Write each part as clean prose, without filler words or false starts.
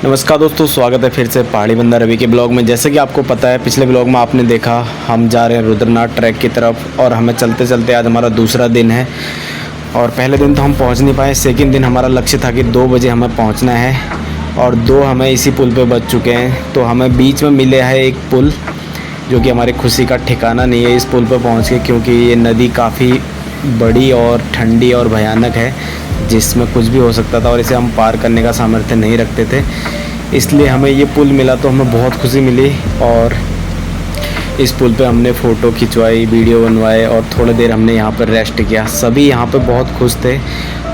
नमस्कार दोस्तों, स्वागत है फिर से पहाड़ी बंदा रवि के ब्लॉग में। जैसे कि आपको पता है, पिछले ब्लॉग में आपने देखा हम जा रहे हैं रुद्रनाथ ट्रैक की तरफ और हमें चलते चलते आज हमारा दूसरा दिन है। और पहले दिन तो हम पहुंच नहीं पाए। सेकंड दिन हमारा लक्ष्य था कि 2 बजे हमें पहुंचना है और 2 हमें इसी पुल पे बज चुके हैं। तो हमें बीच में मिले है एक पुल जो कि हमारी खुशी का ठिकाना नहीं है इस पुल पर पहुँच के, क्योंकि ये नदी काफ़ी बड़ी और ठंडी और भयानक है जिसमें कुछ भी हो सकता था और इसे हम पार करने का सामर्थ्य नहीं रखते थे। इसलिए हमें ये पुल मिला तो हमें बहुत खुशी मिली और इस पुल पे हमने फ़ोटो खिंचवाई, वीडियो बनवाए और थोड़ी देर हमने यहाँ पर रेस्ट किया। सभी यहाँ पे बहुत खुश थे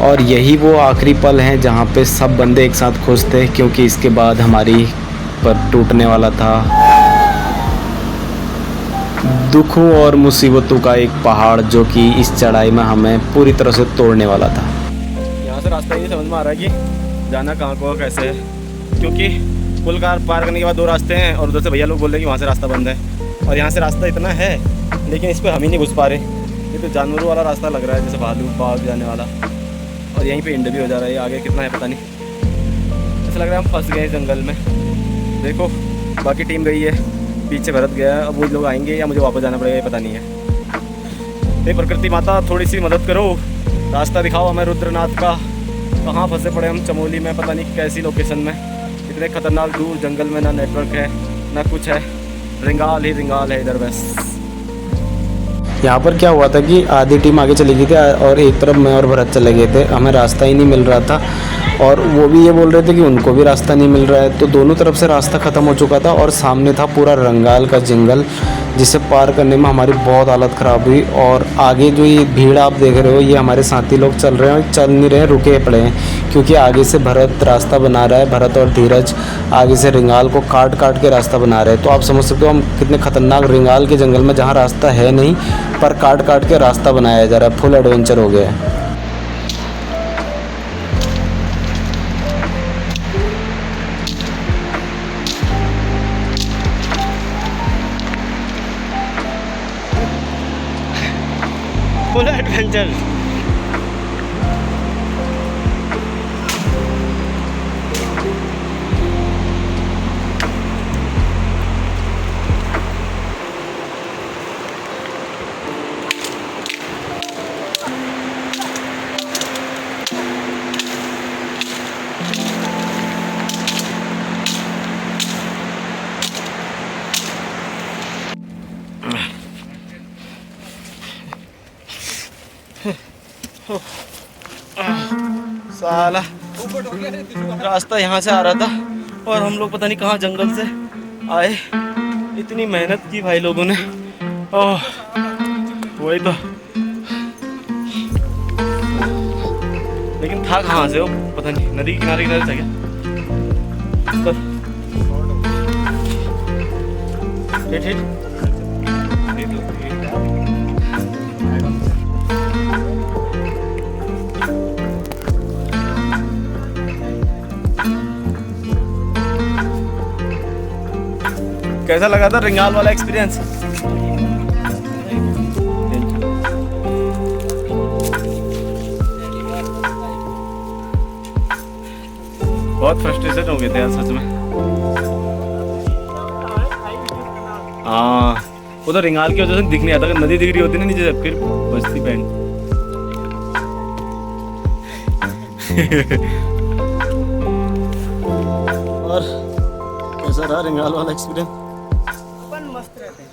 और यही वो आखिरी पल हैं जहाँ पे सब बंदे एक साथ खुश थे, क्योंकि इसके बाद हमारी पर टूटने वाला था दुखों और मुसीबतों का एक पहाड़ जो कि इस चढ़ाई में हमें पूरी तरह से तोड़ने वाला था। यहाँ से रास्ता ही नहीं समझ में आ रहा है कि जाना कहाँ को कैसे है, क्योंकि पुल कार पार करने के बाद 2 रास्ते हैं और उधर से भैया लोग बोल रहे हैं कि वहाँ से रास्ता बंद है और यहाँ से रास्ता इतना है लेकिन इस पर हम ही नहीं घुस पा रहे। ये तो जानवरों वाला रास्ता लग रहा है, जैसे भालू बाघ जाने वाला, और यहीं पे इंड भी हो जा रहा है। आगे कितना है पता नहीं, ऐसा लग रहा है हम फंस गए जंगल में। देखो बाकी टीम गई है, पीछे भरत गया है, अब वो लोग आएंगे या मुझे वापस जाना पड़ेगा ये पता नहीं है। ये प्रकृति माता थोड़ी सी मदद करो, रास्ता दिखाओ हमें रुद्रनाथ का। कहाँ फंसे पड़े हम, चमोली में, पता नहीं कैसी लोकेशन में, इतने खतरनाक दूर जंगल में, ना नेटवर्क है ना कुछ है, रिंगाल ही रिंगाल है इधर बस। यहाँ पर क्या हुआ था कि आधी टीम आगे चली गई थी और एक तरफ मैं और भरत चले गए थे। हमें रास्ता ही नहीं मिल रहा था और वो भी ये बोल रहे थे कि उनको भी रास्ता नहीं मिल रहा है। तो दोनों तरफ से रास्ता ख़त्म हो चुका था और सामने था पूरा रंगाल का जंगल, जिसे पार करने में हमारी बहुत हालत ख़राब हुई। और आगे जो ये भीड़ आप देख रहे हो, ये हमारे साथी लोग चल रहे हैं, चल नहीं रहे हैं, रुके पड़े हैं, क्योंकि आगे से भरत रास्ता बना रहा है। भरत और धीरज आगे से रिंगाल को काट काट के रास्ता बना रहे हैं। तो आप समझ सकते हो हम कितने खतरनाक रिंगाल के जंगल में, जहाँ रास्ता है नहीं पर काट काट के रास्ता बनाया जा रहा है। फुल एडवेंचर हो गया है। Full adventure. साला रास्ता यहाँ से आ रहा था और हम लोग पता नहीं कहाँ जंगल से आए। इतनी मेहनत की भाई लोगों ने, ओह वही तो, लेकिन था कहाँ से वो पता नहीं। नदी के किनारे किनारे था क्या? ठीक कैसा लगा था रिंगाल वाला एक्सपीरियंस? बहुत फ्रस्ट्रेटेड हो गए थे यार सच में। हाँ वो तो रिंगाल की वजह से दिख नहीं आता। अगर नदी दिख रही होती ना नीचे से, फिर बजती बैंड। और कैसा रहा रिंगाल वाला एक्सपीरियंस? मस्त रहते हैं,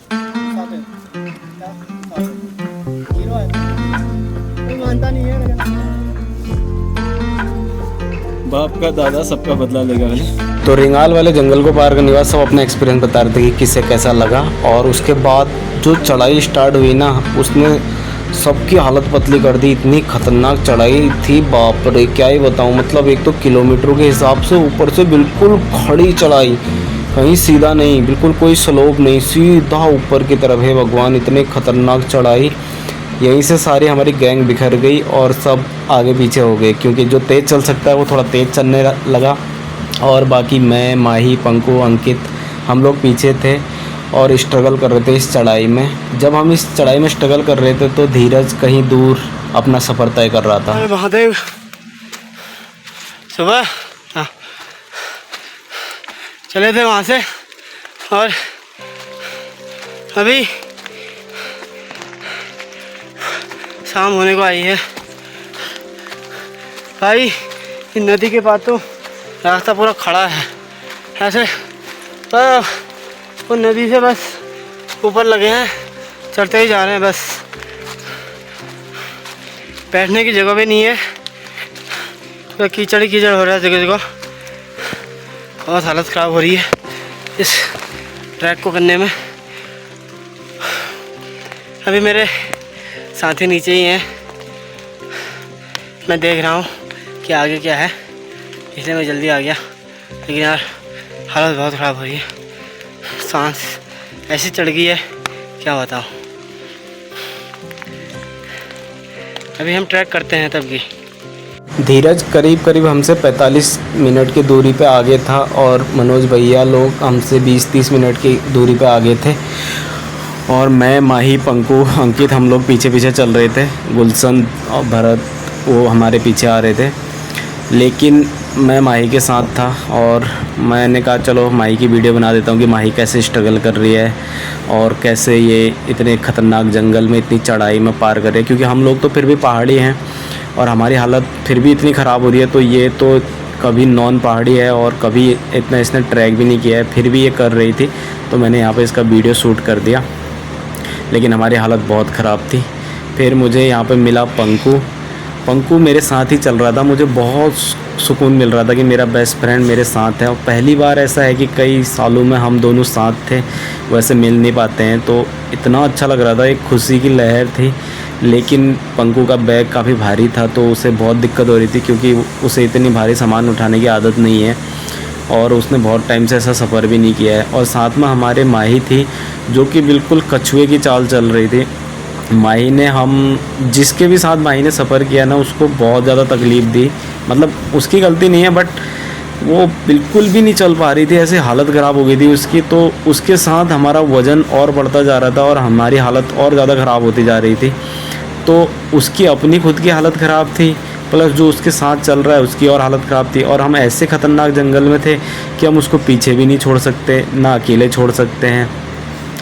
हीरो है, कोई मानता नहीं है। बाप का दादा सबका बदला लेगा मैंने। तो रिंगाल वाले जंगल को पार करने के बाद सब अपना एक्सपीरियंस बता रहे थे कि किसे कैसा लगा। और उसके बाद जो चढ़ाई स्टार्ट हुई ना, उसने सबकी हालत पतली कर दी। इतनी खतरनाक चढ़ाई थी, बाप रे क्या ही बताऊँ। मतलब एक तो किलोमीटरों के हिसाब से ऊपर से बिल्कुल खड़ी चढ़ाई, कहीं सीधा नहीं, बिल्कुल कोई स्लोप नहीं, सीधा ऊपर की तरफ है। भगवान इतने खतरनाक चढ़ाई। यहीं से सारी हमारी गैंग बिखर गई और सब आगे पीछे हो गए, क्योंकि जो तेज़ चल सकता है वो थोड़ा तेज़ चलने लगा और बाकी मैं, माही, पंकु, अंकित हम लोग पीछे थे और स्ट्रगल कर रहे थे इस चढ़ाई में। जब हम इस चढ़ाई में स्ट्रगल कर रहे थे तो धीरज कहीं दूर अपना सफ़र तय कर रहा था। महादेव सुबह चले थे वहाँ से और अभी शाम होने को आई है भाई। इस नदी के पास तो रास्ता पूरा खड़ा है ऐसे, तो वो नदी से बस ऊपर लगे हैं, चढ़ते ही जा रहे हैं बस। बैठने की जगह भी नहीं है, तो कीचड़ ही कीचड़ हो रहा है जगह जगह। बहुत हालत ख़राब हो रही है इस ट्रैक को करने में। अभी मेरे साथी नीचे ही हैं, मैं देख रहा हूँ कि आगे क्या है, इसलिए मैं जल्दी आ गया। लेकिन यार हालत बहुत ख़राब हो रही है, सांस ऐसी चढ़ गई है क्या बताऊँ। अभी हम ट्रैक करते हैं तब की। धीरज करीब करीब हमसे 45 मिनट की दूरी पे आगे था और मनोज भैया लोग हमसे 20-30 मिनट की दूरी पे आगे थे। और मैं, माही, पंकु, अंकित हम लोग पीछे पीछे चल रहे थे। गुलशन और भरत वो हमारे पीछे आ रहे थे, लेकिन मैं माही के साथ था और मैंने कहा चलो माही की वीडियो बना देता हूँ कि माही कैसे स्ट्रगल कर रही है और कैसे ये इतने ख़तरनाक जंगल में इतनी चढ़ाई में पार कर रही है। क्योंकि हम लोग तो फिर भी पहाड़ी हैं और हमारी हालत फिर भी इतनी ख़राब हो रही है, तो ये तो कभी नॉन पहाड़ी है और कभी इतना इसने ट्रैक भी नहीं किया है, फिर भी ये कर रही थी। तो मैंने यहाँ पे इसका वीडियो शूट कर दिया, लेकिन हमारी हालत बहुत ख़राब थी। फिर मुझे यहाँ पे मिला पंकु मेरे साथ ही चल रहा था। मुझे बहुत सुकून मिल रहा था कि मेरा बेस्ट फ्रेंड मेरे साथ है। और पहली बार ऐसा है कि कई सालों में हम दोनों साथ थे, वैसे मिल नहीं पाते हैं, तो इतना अच्छा लग रहा था, एक खुशी की लहर थी। लेकिन पंकु का बैग काफ़ी भारी था, तो उसे बहुत दिक्कत हो रही थी क्योंकि उसे इतनी भारी सामान उठाने की आदत नहीं है और उसने बहुत टाइम से ऐसा सफ़र भी नहीं किया है। और साथ में हमारे माही थी जो कि बिल्कुल कछुए की चाल चल रही थी। माही ने, हम जिसके भी साथ माही ने सफ़र किया ना, उसको बहुत ज़्यादा तकलीफ़ दी। मतलब उसकी गलती नहीं है, बट वो बिल्कुल भी नहीं चल पा रही थी, ऐसे हालत ख़राब हो गई थी उसकी। तो उसके साथ हमारा वज़न और बढ़ता जा रहा था और हमारी हालत और ज़्यादा ख़राब होती जा रही थी। तो उसकी अपनी खुद की हालत ख़राब थी, प्लस जो उसके साथ चल रहा है उसकी और हालत ख़राब थी। और हम ऐसे ख़तरनाक जंगल में थे कि हम उसको पीछे भी नहीं छोड़ सकते, ना अकेले छोड़ सकते हैं।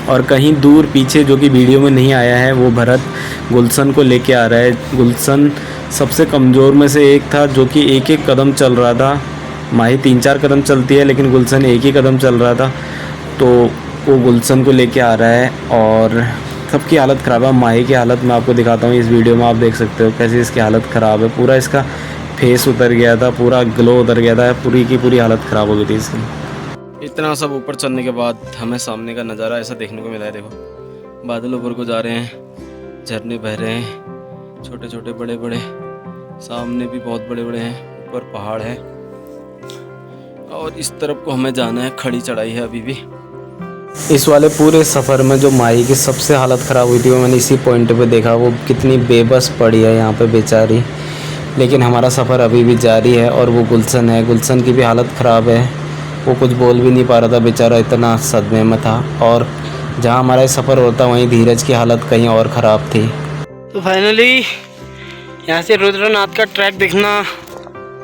और कहीं दूर पीछे, जो कि वीडियो में नहीं आया है, वो भरत गुलशन को लेके आ रहा है। गुलशन सबसे कमज़ोर में से एक था, जो कि एक एक कदम चल रहा था। माही 3-4 कदम चलती है, लेकिन गुलशन एक ही कदम चल रहा था। तो वो गुलशन को लेके आ रहा है और सबकी हालत ख़राब है। माही की हालत मैं आपको दिखाता हूँ, इस वीडियो में आप देख सकते हो कैसे इसकी हालत ख़राब है। पूरा इसका फेस उतर गया था, पूरा ग्लो उतर गया था, पूरी की पूरी हालत ख़राब हो गई थी इसकी। इतना सब ऊपर चढ़ने के बाद हमें सामने का नज़ारा ऐसा देखने को मिला है। देखो बादल ऊपर को जा रहे हैं, झरने बह रहे हैं, छोटे छोटे बड़े बड़े, सामने भी बहुत बड़े बड़े हैं, ऊपर पहाड़ है और इस तरफ को हमें जाना है। खड़ी चढ़ाई है अभी भी। इस वाले पूरे सफ़र में जो माही की सबसे हालत ख़राब हुई थी वो मैंने इसी पॉइंट पे देखा। वो कितनी बेबस पड़ी है यहाँ पे बेचारी। लेकिन हमारा सफ़र अभी भी जारी है। और वो गुलशन है, गुलशन की भी हालत ख़राब है, वो कुछ बोल भी नहीं पा रहा था बेचारा, इतना सदमे में था। और जहाँ हमारा ये सफ़र होता वहीं धीरज की हालत कहीं और ख़राब थी। तो फाइनली यहाँ से रुद्रनाथ का ट्रैक दिखना,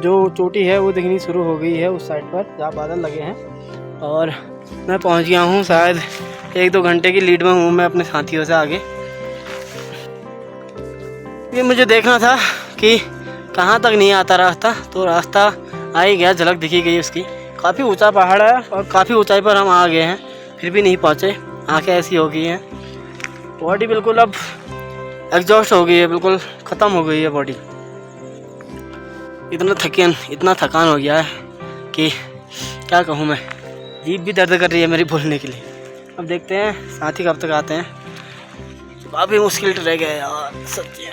जो चोटी है वो दिखनी शुरू हो गई है उस साइड पर जहाँ बादल लगे हैं। और मैं पहुँच गया हूँ, शायद 1-2 घंटे की लीड में हूँ मैं अपने साथियों से आगे। ये मुझे देखना था कि कहाँ तक नहीं आता रास्ता, तो रास्ता आ ही गया, झलक दिखी गई उसकी। काफ़ी ऊंचा पहाड़ है और काफ़ी ऊंचाई पर हम आ गए हैं, फिर भी नहीं पहुँचे। आँखें ऐसी हो गई हैं, बॉडी बिल्कुल अब एग्जॉस्ट हो गई है, बिल्कुल ख़त्म हो गई है बॉडी। इतना थकान हो गया है कि क्या कहूँ मैं, जीभ भी दर्द कर रही है मेरी बोलने के लिए। अब देखते हैं साथी कब तक आते हैं। काफ़ी मुश्किल ट्रैक है यार सच्ची।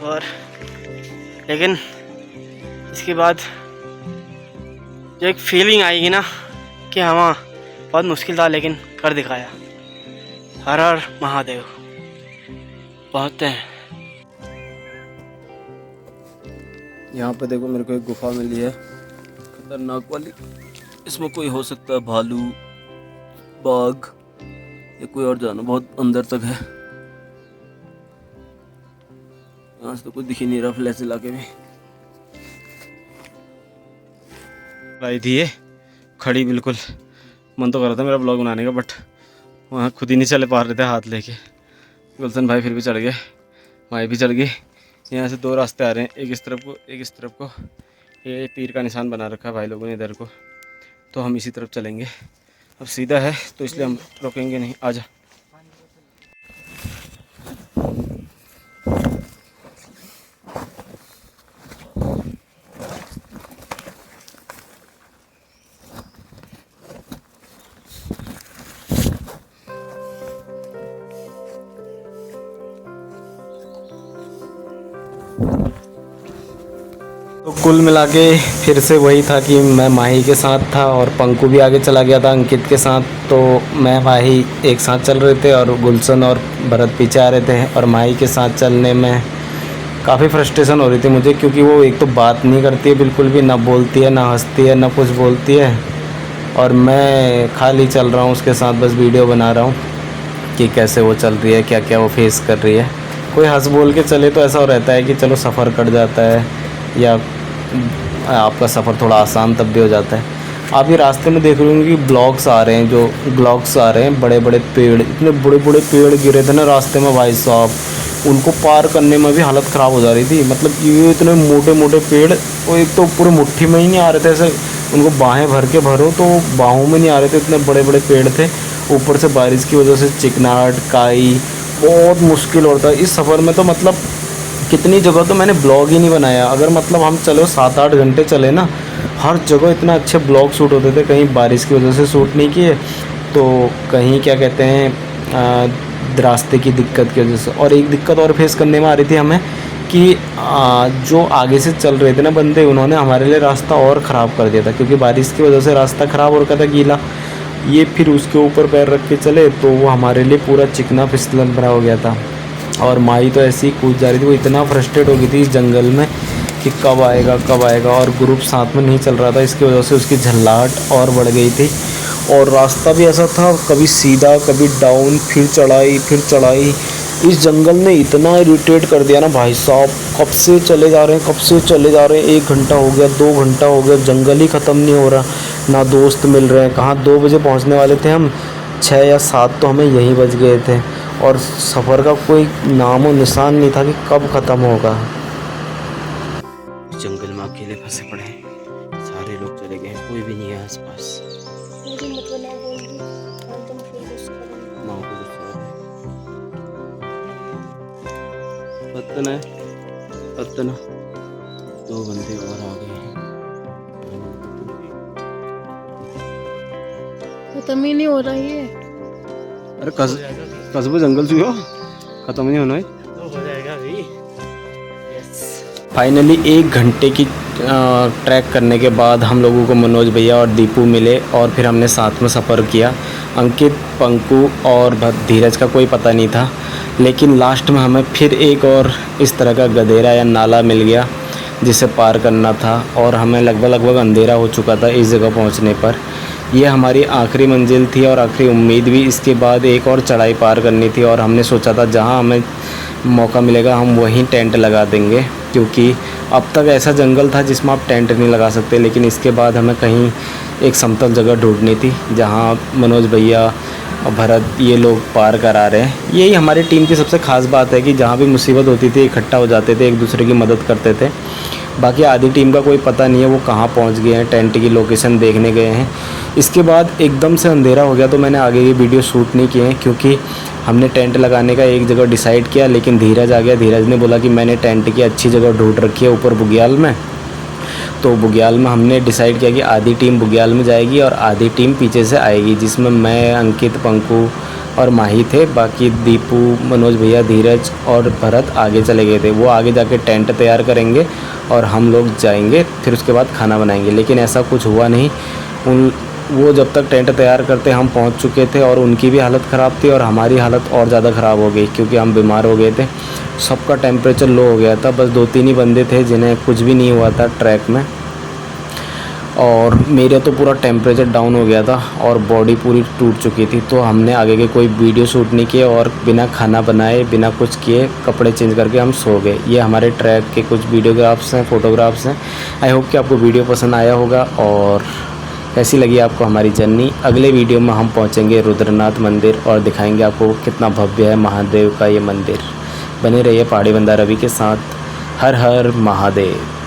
और लेकिन इसके बाद जो एक फीलिंग आएगी ना कि हाँ बहुत मुश्किल था लेकिन कर दिखाया। हर हर महादेव। पहुँचते हैं। यहाँ पे देखो मेरे को एक गुफा मिली है खतरनाक वाली। इसमें कोई हो सकता है भालू, बाघ या कोई और जानवर, बहुत अंदर तक है। यहाँ से तो कुछ दिख ही नहीं रहा फ्लैश इलाके में। आई थी ये खड़ी बिल्कुल। मन तो कर रहा था मेरा ब्लॉग बनाने का, बट वहाँ खुद ही नहीं चले पा रहे थे हाथ लेके। गुलशन भाई फिर भी चढ़ गए, माई भी चढ़ गई। यहाँ से 2 रास्ते आ रहे हैं, एक इस तरफ को, एक इस तरफ को। ये तीर का निशान बना रखा है भाई लोगों ने इधर को, तो हम इसी तरफ चलेंगे। अब सीधा है तो इसलिए हम रुकेंगे नहीं। आजा। तो कुल मिला के फिर से वही था कि मैं माही के साथ था और पंकु भी आगे चला गया था अंकित के साथ। तो मैं माही एक साथ चल रहे थे और गुलशन और भरत पीछे आ रहे थे। और माही के साथ चलने में काफ़ी फ्रस्ट्रेशन हो रही थी मुझे, क्योंकि वो एक तो बात नहीं करती है बिल्कुल भी, ना बोलती है, ना हंसती है, ना कुछ बोलती है। और मैं खाली चल रहा हूँ उसके साथ, बस वीडियो बना रहा हूँ कि कैसे वो चल रही है, क्या क्या वो फेस कर रही है। कोई हंस बोल के चले तो ऐसा रहता है कि चलो सफ़र कट जाता है या आपका सफ़र थोड़ा आसान तब भी हो जाता है। आप ये रास्ते में देख रहे होंगे कि ब्लॉक्स आ रहे हैं, जो ब्लॉक्स आ रहे हैं, बड़े बड़े पेड़, इतने बड़े बड़े पेड़ गिरे थे ना रास्ते में भाई साहब, उनको पार करने में भी हालत ख़राब हो जा रही थी। मतलब ये इतने मोटे मोटे पेड़, वो एक तो पूरे मुट्ठी में ही नहीं आ रहे थे, ऐसे उनको बाहें भर के भरो तो बाहों में नहीं आ रहे थे, इतने बड़े बड़े पेड़ थे। ऊपर से बारिश की वजह से चिकनाहट, काई, बहुत मुश्किल होता है इस सफ़र में। तो मतलब कितनी जगह तो मैंने ब्लॉग ही नहीं बनाया। अगर मतलब हम चलो 7-8 घंटे चले ना, हर जगह इतना अच्छे ब्लॉग शूट होते थे। कहीं बारिश की वजह से शूट नहीं किए, तो कहीं क्या कहते हैं रास्ते की दिक्कत की वजह से। और एक दिक्कत और फेस करने में आ रही थी हमें कि जो आगे से चल रहे थे ना बंदे, उन्होंने हमारे लिए रास्ता और ख़राब कर दिया था, क्योंकि बारिश की वजह से रास्ता ख़राब हो रखा था, गीला। ये फिर उसके ऊपर पैर रख के चले तो वो हमारे लिए पूरा चिकना फिसलन भरा हो गया था। और माही तो ऐसी ही कूद जा रही थी, वो इतना फ्रस्ट्रेट हो गई थी इस जंगल में कि कब आएगा कब आएगा। और ग्रुप साथ में नहीं चल रहा था, इसकी वजह से उसकी झल्लाहट और बढ़ गई थी। और रास्ता भी ऐसा था, कभी सीधा कभी डाउन, फिर चढ़ाई फिर चढ़ाई। इस जंगल ने इतना इरिटेट कर दिया ना भाई साहब, कब से चले जा रहे हैं, कब से चले जा रहे हैं। 1 घंटा हो गया, 2 घंटा हो गया, जंगल ही ख़त्म नहीं हो रहा, ना दोस्त मिल रहे हैं। कहाँ 2 बजे पहुँचने वाले थे हम, 6 या 7 तो हमें यहीं बज गए थे। और सफ़र का कोई नामो निशान नहीं था कि कब ख़त्म होगा। जंगल में अकेले फंसे पड़े हैं, सारे लोग चले गए, कोई भी नहीं है आसपास। माँ को गुस्सा आ रहा है। पत्तन 2 बंदे और आ गए हैं। खत्म ही नहीं हो रहा ये। अरे कस्बा जंगल से हो, खत्म नहीं होना है। तो हो जाएगा अभी। फाइनली 1 घंटे की ट्रैक करने के बाद हम लोगों को मनोज भैया और दीपू मिले और फिर हमने साथ में सफ़र किया। अंकित, पंकु और धीरज का कोई पता नहीं था, लेकिन लास्ट में हमें फिर एक और इस तरह का गधेरा या नाला मिल गया जिसे पार करना था। और हमें लगभग अंधेरा हो चुका था इस जगह पहुंचने पर। ये हमारी आखिरी मंजिल थी और आखिरी उम्मीद भी। इसके बाद एक और चढ़ाई पार करनी थी और हमने सोचा था जहां हमें मौका मिलेगा हम वहीं टेंट लगा देंगे, क्योंकि अब तक ऐसा जंगल था जिसमें आप टेंट नहीं लगा सकते। लेकिन इसके बाद हमें कहीं एक समतल जगह ढूंढनी थी जहां मनोज भैया और भरत ये लोग पार करा रहे हैं। यही हमारी टीम की सबसे ख़ास बात है कि जहाँ भी मुसीबत होती थी इकट्ठा हो जाते थे, एक दूसरे की मदद करते थे। बाकी आधी टीम का कोई पता नहीं है वो कहाँ पहुँच गए हैं, टेंट की लोकेशन देखने गए हैं। इसके बाद एकदम से अंधेरा हो गया तो मैंने आगे की वीडियो शूट नहीं किए हैं, क्योंकि हमने टेंट लगाने का एक जगह डिसाइड किया, लेकिन धीरज आ गया। धीरज ने बोला कि मैंने टेंट की अच्छी जगह ढूंढ रखी है ऊपर बुग्याल में। तो बुग्याल में हमने डिसाइड किया कि आधी टीम बुग्याल में जाएगी और आधी टीम पीछे से आएगी, जिसमें मैं, अंकित, पंकु और माही थे। बाकी दीपू, मनोज भैया, धीरज और भरत आगे चले गए थे। वो आगे जाके टेंट तैयार करेंगे और हम लोग जाएंगे, फिर उसके बाद खाना बनाएंगे। लेकिन ऐसा कुछ हुआ नहीं। वो जब तक टेंट तैयार करते हम पहुंच चुके थे और उनकी भी हालत ख़राब थी और हमारी हालत और ज़्यादा ख़राब हो गई, क्योंकि हम बीमार हो गए थे। सबका टेम्परेचर लो हो गया था। बस 2-3 ही बंदे थे जिन्हें कुछ भी नहीं हुआ था ट्रैक में, और मेरे तो पूरा टेम्परेचर डाउन हो गया था और बॉडी पूरी टूट चुकी थी। तो हमने आगे के कोई वीडियो शूट नहीं किए और बिना खाना बनाए, बिना कुछ किए, कपड़े चेंज करके हम सो गए। ये हमारे ट्रैक के कुछ वीडियोग्राफ्स हैं, फ़ोटोग्राफ्स हैं। आई होप कि आपको वीडियो पसंद आया होगा और कैसी लगी आपको हमारी जर्नी। अगले वीडियो में हम पहुंचेंगे रुद्रनाथ मंदिर और दिखाएंगे आपको कितना भव्य है महादेव का ये मंदिर। बने रहिए पहाड़ी बंदा रवि के साथ। हर हर महादेव।